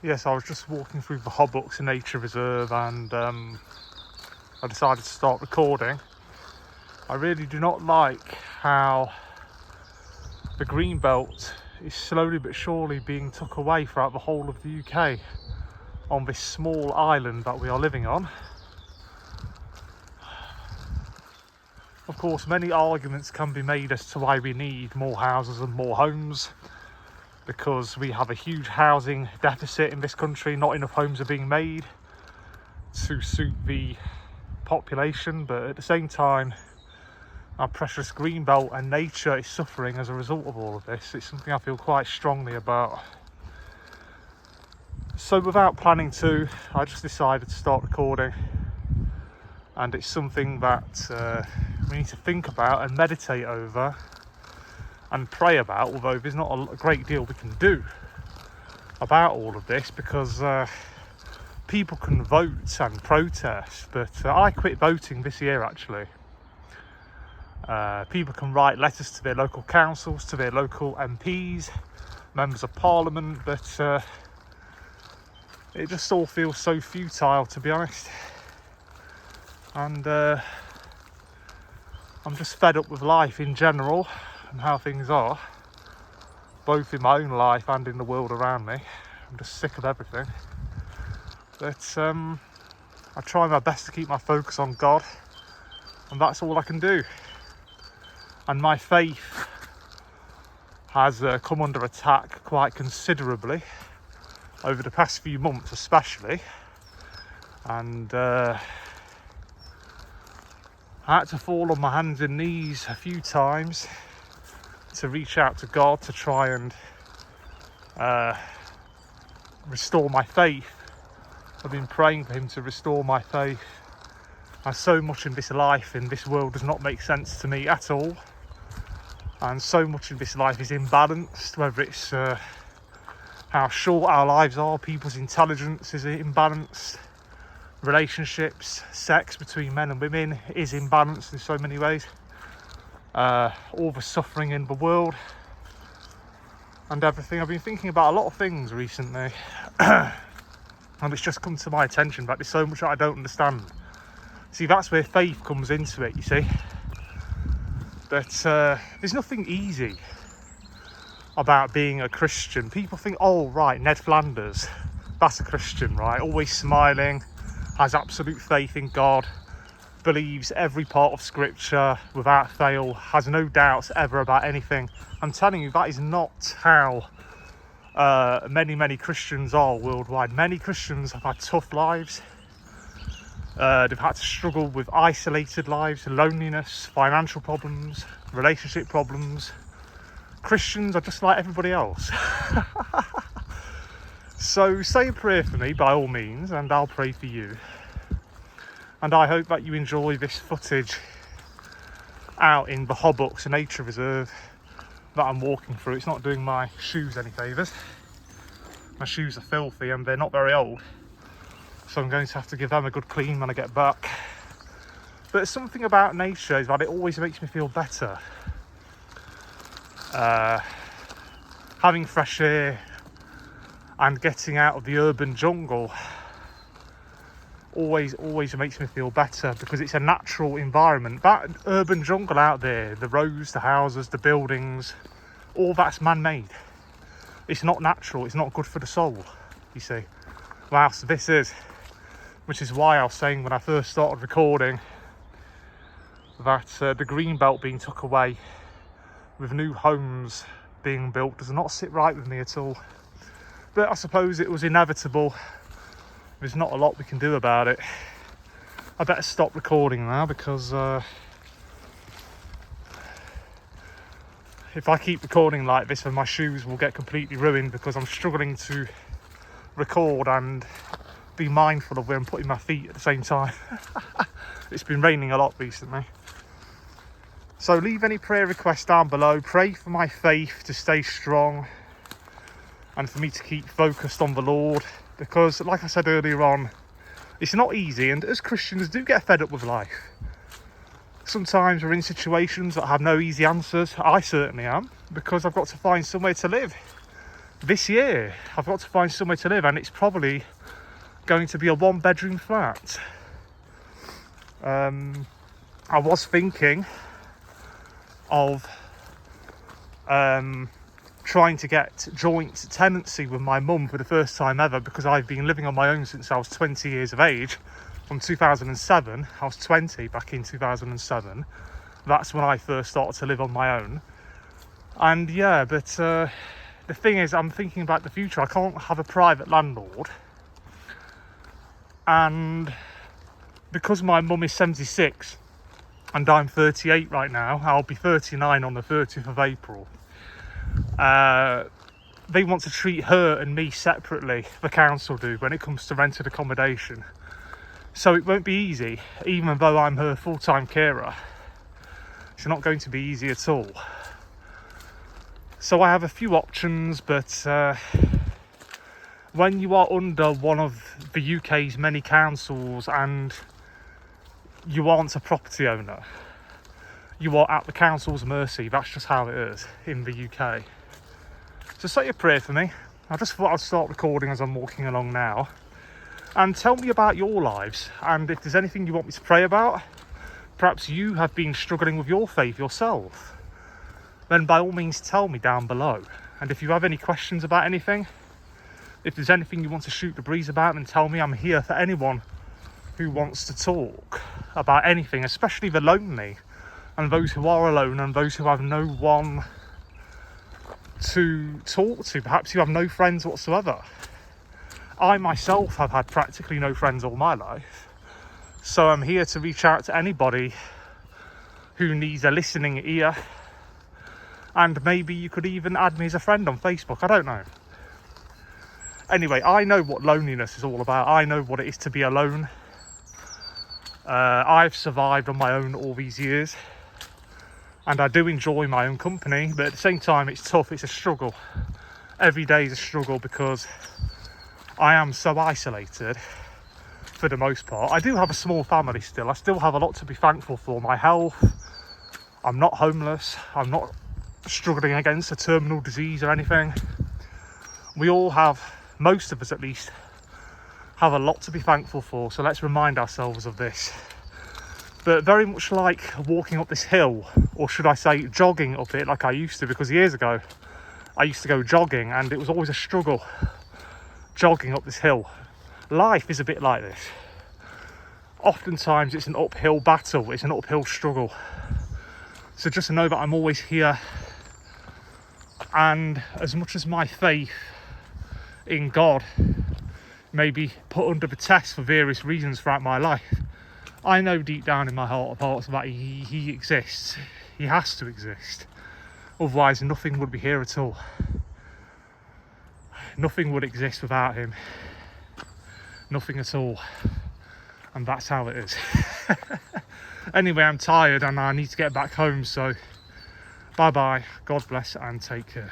Yes, I was just walking through the Hobbucks nature reserve and I decided to start recording. I really do not like how the green belt is slowly but surely being took away throughout the whole of the UK on this small island that we are living on. Of course, many arguments can be made as to why we need more houses and more homes, because we have a huge housing deficit in this country. Not enough homes are being made to suit the population, but at the same time our precious green belt and nature is suffering as a result of all of this. It's something I feel quite strongly about. So without planning to, I just decided to start recording, and it's something that we need to think about and meditate over and pray about, although there's not a great deal we can do about all of this, because people can vote and protest, but I quit voting this year actually. People can write letters to their local councils, to their local MPs, members of parliament, but it just all feels so futile, to be honest. And I'm just fed up with life in general and how things are, both in my own life and in the world around me. I'm just sick of everything. But I try my best to keep my focus on God, and that's all I can do. And my faith has come under attack quite considerably over the past few months especially, and I had to fall on my hands and knees a few times to reach out to God to try and restore my faith. I've been praying for him to restore my faith, as so much in this life, in this world, does not make sense to me at all, and so much in this life is imbalanced, whether it's how short our lives are, people's intelligence is imbalanced, relationships, sex between men and women is imbalanced in so many ways. All the suffering in the world and everything. I've been thinking about a lot of things recently and it's just come to my attention that there's so much that I don't understand. See, that's where faith comes into it, you see. That there's nothing easy about being a Christian. People think, oh right, Ned Flanders, that's a Christian, right? Always smiling, has absolute faith in God, believes every part of scripture without fail, has no doubts ever about anything. I'm telling you, that is not how many Christians are worldwide. Many Christians have had tough lives. They've had to struggle with isolated lives, loneliness, financial problems, relationship problems. Christians are just like everybody else. So say a prayer for me by all means, and I'll pray for you. And I hope that you enjoy this footage out in the Hobbucks nature reserve that I'm walking through. It's not doing my shoes any favours. My shoes are filthy and they're not very old, so I'm going to have to give them a good clean when I get back. But something about nature is that it always makes me feel better. Having fresh air and getting out of the urban jungle always makes me feel better, because it's a natural environment. That urban jungle out there, the roads, the houses, the buildings, all that's man-made. It's not natural, it's not good for the soul, you see. Whilst this is, which is why I was saying when I first started recording that the green belt being took away with new homes being built does not sit right with me at all. But I suppose it was inevitable. There's not a lot we can do about it. I better stop recording now, because if I keep recording like this, then my shoes will get completely ruined, because I'm struggling to record and be mindful of where I'm putting my feet at the same time. It's been raining a lot recently. So leave any prayer requests down below. Pray for my faith to stay strong and for me to keep focused on the Lord, because like I said earlier on, it's not easy, and as Christians do get fed up with life. Sometimes we're in situations that have no easy answers. I certainly am, because I've got to find somewhere to live. this year I've got to find somewhere to live, and it's probably going to be a 1-bedroom flat. I was thinking of trying to get joint tenancy with my mum for the first time ever, because I've been living on my own since I was 20 years of age. From 2007, I was 20 back in 2007. That's when I first started to live on my own. And yeah, but the thing is, I'm thinking about the future. I can't have a private landlord. And because my mum is 76 and I'm 38 right now, I'll be 39 on the 30th of April. They want to treat her and me separately, the council do, when it comes to rented accommodation. So it won't be easy, even though I'm her full-time carer. It's not going to be easy at all. So I have a few options, but when you are under one of the UK's many councils and you aren't a property owner, you are at the council's mercy. That's just how it is in the UK. So say a prayer for me. I just thought I'd start recording as I'm walking along now. And tell me about your lives, and if there's anything you want me to pray about, perhaps you have been struggling with your faith yourself, then by all means tell me down below. And if you have any questions about anything, if there's anything you want to shoot the breeze about, then tell me. I'm here for anyone who wants to talk about anything, especially the lonely and those who are alone and those who have no one to talk to. Perhaps you have no friends whatsoever. I myself have had practically no friends all my life, so I'm here to reach out to anybody who needs a listening ear, and maybe you could even add me as a friend on Facebook, I don't know. Anyway, I know what loneliness is all about. I know what it is to be alone. I've survived on my own all these years, and I do enjoy my own company, but at the same time it's tough, it's a struggle. Every day is a struggle because I am so isolated for the most part. I do have a small family still. I still have a lot to be thankful for. My health, I'm not homeless, I'm not struggling against a terminal disease or anything. We all have, most of us at least, have a lot to be thankful for, so let's remind ourselves of this. But very much like walking up this hill, or should I say jogging up it like I used to, because years ago I used to go jogging and it was always a struggle jogging up this hill. Life is a bit like this. Oftentimes it's an uphill battle, it's an uphill struggle. So just to know that I'm always here, and as much as my faith in God may be put under the test for various reasons throughout my life, I know deep down in my heart of hearts that he exists. He has to exist. Otherwise nothing would be here at all. Nothing would exist without him. Nothing at all. And that's how it is. Anyway, I'm tired and I need to get back home, so bye bye, God bless and take care.